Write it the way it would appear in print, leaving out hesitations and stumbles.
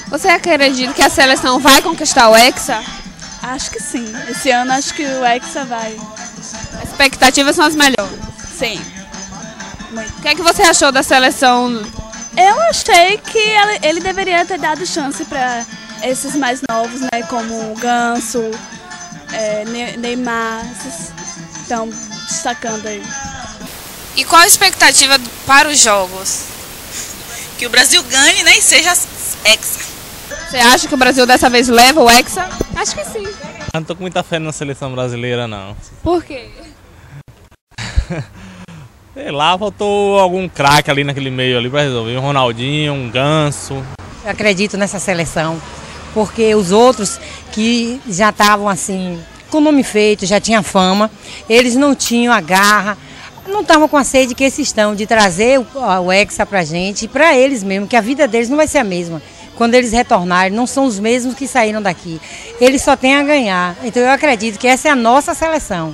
Você acredita que a seleção vai conquistar o Hexa? Acho que sim. Esse ano acho que o Hexa vai. As expectativas são as melhores. Sim. O que é que você achou da seleção? Eu achei que ele deveria ter dado chance para esses mais novos, né? Como o Ganso, Neymar, esses estão destacando aí. E qual a expectativa para os jogos? Que o Brasil ganhe, né, e seja hexa. Você acha que o Brasil dessa vez leva o Hexa? Acho que sim. Eu não tô com muita fé na seleção brasileira, não. Por quê? Sei lá, faltou algum craque ali naquele meio ali pra resolver. Um Ronaldinho, um Ganso. Eu acredito nessa seleção, porque os outros que já estavam assim, com o nome feito, já tinham fama, eles não tinham a garra, não estavam com a sede que esses estão, de trazer o Hexa pra gente e pra eles mesmo, que a vida deles não vai ser a mesma. Quando eles retornarem, não são os mesmos que saíram daqui. Eles só têm a ganhar. Então eu acredito que essa é a nossa seleção.